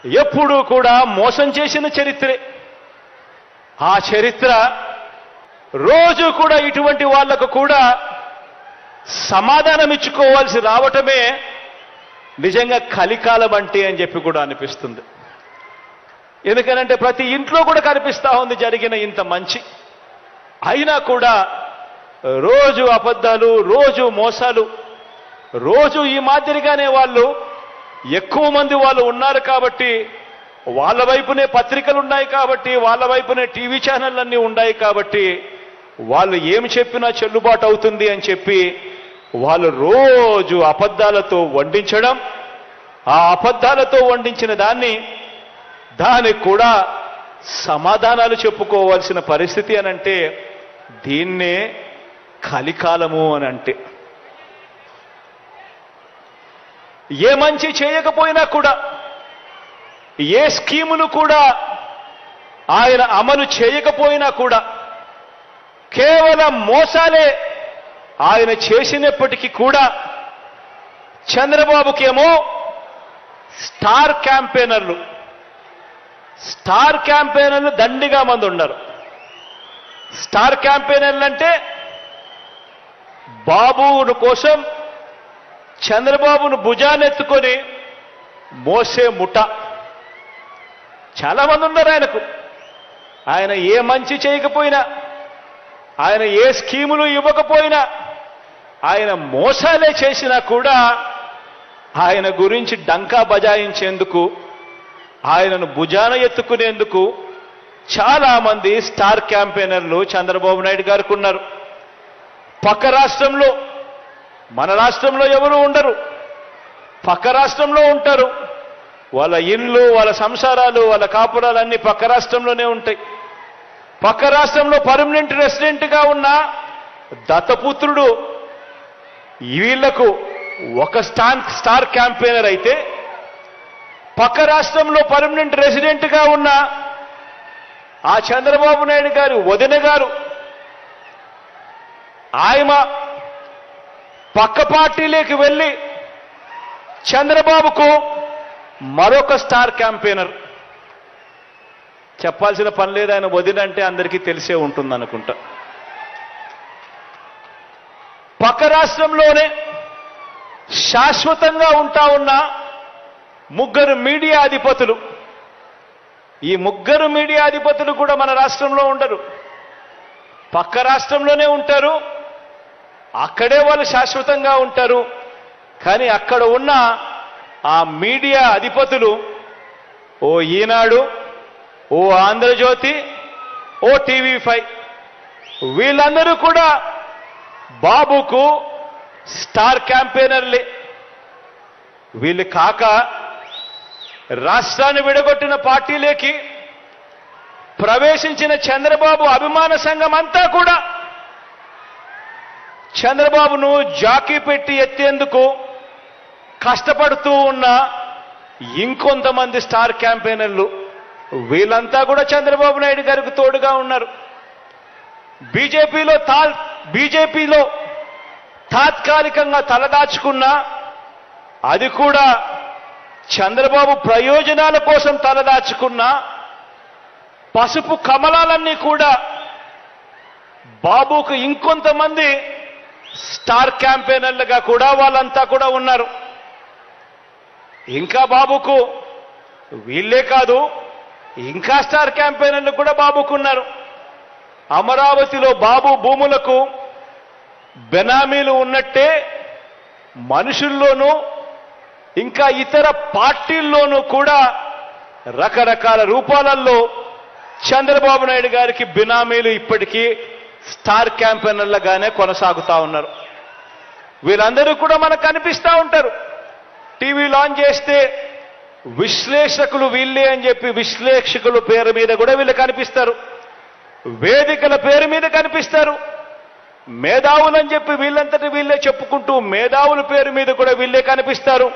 ఎప్పుడూ కూడా మోసం చేసిన చరిత్రే. ఆ చరిత్ర రోజు కూడా ఇటువంటి వాళ్లకు కూడా సమాధానం ఇచ్చుకోవాల్సి రావటమే నిజంగా కలికాలం అంటే అని చెప్పి కూడా అనిపిస్తుంది. ఎందుకనంటే ప్రతి ఇంట్లో కూడా కనిపిస్తా ఉంది జరిగిన ఇంత మంచి. అయినా కూడా రోజు అబద్ధాలు, రోజు మోసాలు, రోజు ఈ మాదిరిగానే వాళ్ళు ఎక్కువ మంది వాళ్ళు ఉన్నారు కాబట్టి, వాళ్ళ వైపునే పత్రికలు ఉన్నాయి కాబట్టి, వాళ్ళ వైపునే టీవీ ఛానళ్ళన్నీ ఉన్నాయి కాబట్టి వాళ్ళు ఏమి చెప్పినా చెల్లుబాటు అవుతుంది అని చెప్పి వాళ్ళు రోజు అబద్ధాలతో వండించడం, ఆ అబద్ధాలతో వండించిన దానికి కూడా సమాధానాలు చెప్పుకోవాల్సిన పరిస్థితి అనంటే దీన్నే కలికాలము అని అంటే. ఏ మంచి చేయకపోయినా కూడా, ఏ స్కీములు కూడా ఆయన అమలు చేయకపోయినా కూడా కేవలం మోసాలే ఆయన చేసినప్పటికీ కూడా చంద్రబాబుకేమో స్టార్ క్యాంపెయినర్లు దండిగా మంది ఉన్నారు. స్టార్ క్యాంపెయినర్లు అంటే బాబును కోసం చంద్రబాబును భుజానెత్తుకొని మోసే ముఠ చాలా మంది ఉన్నారు ఆయనకు. ఆయన ఏ మంచి చేయకపోయినా, ఆయన ఏ స్కీములు ఇవ్వకపోయినా, ఆయన మోసాలే చేసినా కూడా ఆయన గురించి డంకా బజాయించేందుకు, ఆయనను భుజాన ఎత్తుకునేందుకు చాలా మంది స్టార్ క్యాంపెయినర్లు చంద్రబాబు నాయుడు గారికి ఉన్నారు. పక్క రాష్ట్రంలో, మన రాష్ట్రంలో ఎవరు ఉండరు, పక్క రాష్ట్రంలో ఉంటారు. వాళ్ళ ఇళ్ళు, వాళ్ళ సంసారాలు, వాళ్ళ కాపురాలన్నీ పక్క రాష్ట్రంలోనే ఉంటాయి. పక్క రాష్ట్రంలో పర్మనెంట్ రెసిడెంట్గా ఉన్న దత్తపుత్రుడు వీళ్లకు ఒక స్టార్ క్యాంపెయినర్ అయితే, పక్క రాష్ట్రంలో పర్మనెంట్ రెసిడెంట్గా ఉన్న ఆ చంద్రబాబు నాయుడు గారి వదిన గారు, ఆయన పక్క పార్టీలోకి వెళ్ళి చంద్రబాబుకు మరొక స్టార్ క్యాంపెయినర్. చెప్పాల్సిన పని లేదు, ఆయన వదిన అంటే అందరికీ తెలిసే ఉంటుంది అనుకుంటా. పక్క రాష్ట్రంలోనే శాశ్వతంగా ఉంటా ఉన్న ముగ్గురు మీడియా అధిపతులు, ఈ ముగ్గురు మీడియా అధిపతులు కూడా మన రాష్ట్రంలో ఉండరు, పక్క రాష్ట్రంలోనే ఉంటారు. అక్కడే వాళ్ళు శాశ్వతంగా ఉంటారు. కానీ అక్కడ ఉన్న ఆ మీడియా అధిపతులు, ఓ ఈనాడు, ఓ ఆంధ్రజ్యోతి, ఓ టీవీ5, వీళ్ళందరూ కూడా బాబుకు స్టార్ క్యాంపెయినర్లే. వీళ్ళు కాక రాష్ట్రాన్ని విడగొట్టిన పార్టీలోకి ప్రవేశించిన చంద్రబాబు అభిమాన సంఘం అంతా కూడా చంద్రబాబును జాకీ పెట్టి ఎత్తేందుకు కష్టపడుతూ ఉన్న ఇంకొంతమంది స్టార్ క్యాంపెయినర్లు, వీళ్ళంతా కూడా చంద్రబాబు నాయుడు గారికి తోడుగా ఉన్నారు. బీజేపీలో తాత్కాలికంగా తలదాచుకున్న, అది కూడా చంద్రబాబు ప్రయోజనాల కోసం తలదాచుకున్న పసుపు కమలాలన్నీ కూడా బాబుకు ఇంకొంతమంది స్టార్ క్యాంపెయినర్లుగా కూడా వాళ్ళంతా కూడా ఉన్నారు. ఇంకా బాబుకు వీళ్ళే కాదు, ఇంకా స్టార్ క్యాంపెయినర్లు కూడా బాబుకున్నారు. అమరావతిలో బాబు భూములకు బెనామీలు ఉన్నట్టే మనుషుల్లోనూ ఇంకా ఇతర పార్టీల్లోనూ కూడా రకరకాల రూపాలలో చంద్రబాబు నాయుడు గారికి బినామీలు ఇప్పటికీ స్టార్ క్యాంపెయినర్లుగానే కొనసాగుతా ఉన్నారు. వీళ్ళందరూ కూడా మనకు కనిపిస్తూ ఉంటారు. టీవీ లాంచ్ చేస్తే విశ్లేషకులు వీళ్ళే అని చెప్పి విశ్లేషకుల పేరు మీద కూడా వీళ్ళు కనిపిస్తారు, వేదికల పేరు మీద కనిపిస్తారు. మేధావులని చెప్పి వీళ్ళంతటి వీళ్ళే చెప్పుకుంటూ మేధావుల పేరు మీద కూడా వీళ్ళే కనిపిస్తారు.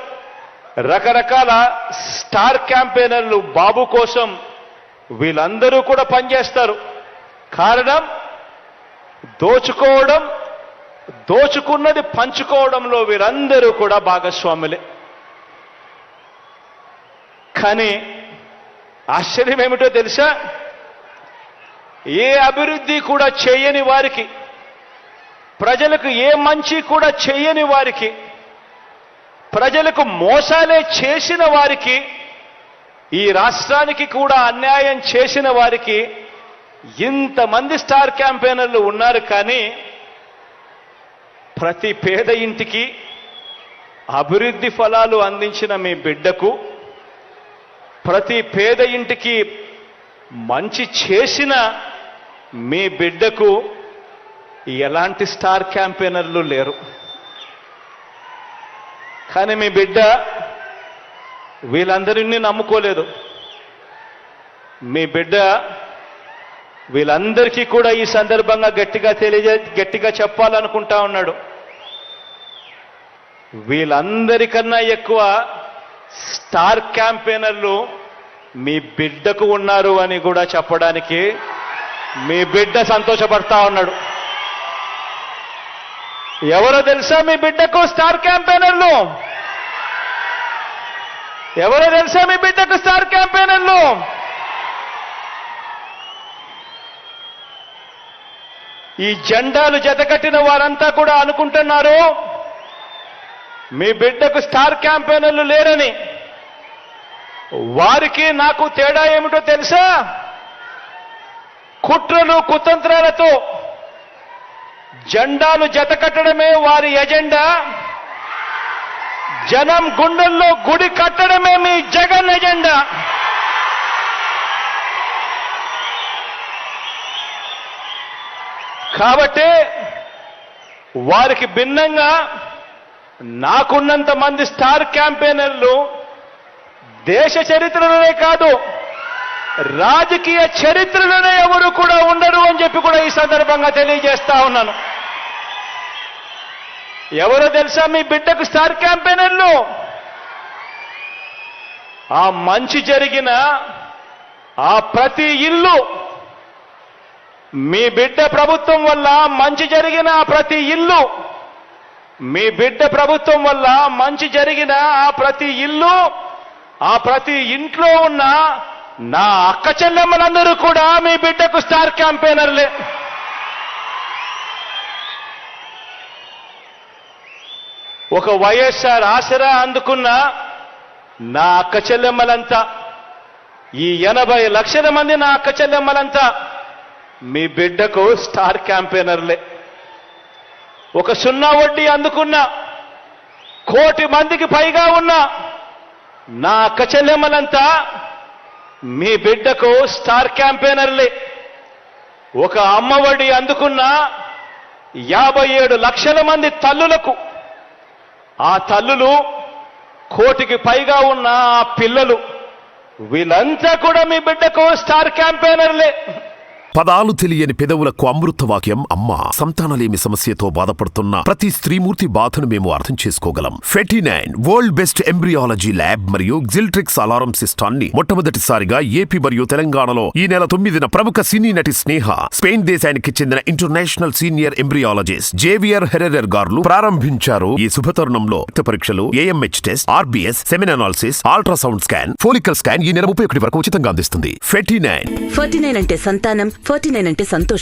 రకరకాల స్టార్ క్యాంపెయినర్లు బాబు కోసం వీళ్ళందరూ కూడా పనిచేస్తారు. కారణం దోచుకోవడం, దోచుకున్నది పంచుకోవడంలో వీరందరూ కూడా భాగస్వాములే. కానీ ఆశ్చర్యం ఏమిటో తెలుసా? ఏ అభివృద్ధి కూడా చేయని వారికి, ప్రజలకు ఏ మంచి కూడా చేయని వారికి, ప్రజలకు మోసాలే చేసిన వారికి, ఈ రాష్ట్రానికి కూడా అన్యాయం చేసిన వారికి ఇంతమంది స్టార్ క్యాంపెయినర్లు ఉన్నారు. కానీ ప్రతి పేద ఇంటికి అభివృద్ధి ఫలాలు అందించిన మీ బిడ్డకు, ప్రతి పేద ఇంటికి మంచి చేసిన మీ బిడ్డకు ఎలాంటి స్టార్ క్యాంపెయినర్లు లేరు. కానీ మీ బిడ్డ వీళ్ళందరినీ నమ్ముకోలేదు. మీ బిడ్డ వీళ్ళందరికీ కూడా ఈ సందర్భంగా గట్టిగా చెప్పాలనుకుంటా ఉన్నాడు. వీళ్ళందరికన్నా ఎక్కువ స్టార్ క్యాంపెయినర్లు మీ బిడ్డకు ఉన్నారు అని కూడా చెప్పడానికి మీ బిడ్డ సంతోషపడతా ఉన్నాడు. ఎవరో తెలుసా మీ బిడ్డకు స్టార్ క్యాంపెయినర్లు? ఎవరో తెలుసా మీ బిడ్డకు స్టార్ క్యాంపెయినర్లు? ఈ జెండాలు జతకట్టిన వారంతా కూడా అనుకుంటున్నారు మీ బిడ్డకు స్టార్ క్యాంపెయినర్లు లేరని. వారికి నాకు తేడా ఏమిటో తెలుసా? కుట్రలు కుతంత్రాలతో జెండాలు జతకట్టడమే వారి ఎజెండా, జనం గుండెల్లో గుడి కట్టడమే మీ జగన్ ఎజెండా. కాబట్టి వారికి భిన్నంగా నాకున్నంత మంది స్టార్ క్యాంపెయినర్లు దేశ చరిత్రలోనే కాదు, రాజకీయ చరిత్రలోనే ఎవరు కూడా ఉండరు అని చెప్పి కూడా ఈ సందర్భంగా తెలియజేస్తా ఉన్నాను. ఎవరో తెలుసా మీ బిడ్డకు స్టార్ క్యాంపెయినర్లు? ఆ మంచి జరిగిన ఆ ప్రతి ఇల్లు, మీ బిడ్డ ప్రభుత్వం వల్ల మంచి జరిగిన ఆ ప్రతి ఇల్లు, మీ బిడ్డ ప్రభుత్వం వల్ల మంచి జరిగిన ఆ ప్రతి ఇల్లు, ఆ ప్రతి ఇంట్లో ఉన్న నా అక్క చెల్లెమ్మలందరూ కూడా మీ బిడ్డకు స్టార్ క్యాంపెయినర్లే. ఒక వైఎస్ఆర్ ఆసరా అందుకున్న నా అక్క చెల్లెమ్మలంతా, ఈ 80 లక్షల మంది నా అక్క చెల్లెమ్మలంతా మీ బిడ్డకు స్టార్ క్యాంపెయినర్లే. ఒక 0 వడ్డీ అందుకున్న 1 కోటి మందికి పైగా ఉన్న నా అక్క చెల్లెమ్మలంతా మీ బిడ్డకు స్టార్ క్యాంపెయినర్లే. ఒక అమ్మఒడి అందుకున్న 57 లక్షల మంది తల్లులకు, ఆ తల్లులు 1 కోటికి పైగా ఉన్న ఆ పిల్లలు, వీళ్ళంతా కూడా మీ బిడ్డకు స్టార్ క్యాంపెయినర్లే. పదాలు తెలియని పెదవులకు అమృత వాక్యం అమ్మ. సంతానలేమి సమస్యతో బాధపడుతున్న ప్రతి స్త్రీమూర్తి బాధను మేము అర్థం చేసుకోగలం. Fertinine world best embryology lab మరియు జిల్ట్రిక్స్ అలారం సిస్టాన్ని మొట్టమొదటిసారిగా ఏపీ మరియు తెలంగాణలో ఈ నెల 9న ప్రముఖ సినీ నటి స్నేహ, స్పెయిన్ దేశానికి చెందిన international senior embryologist Javier Herrera గారు ప్రారంభించారు. ఈ శుభతరుణంలో రక్త పరీక్షలు, AMH test, RBS, semen analysis, ultrasound scan, follicle scan ఈ నెల 31 వరకు ఉచితంగా అందిస్తుంది. ఫెర్టినైన్ అంటే సంతానం, 49 అంటే సంతోషం.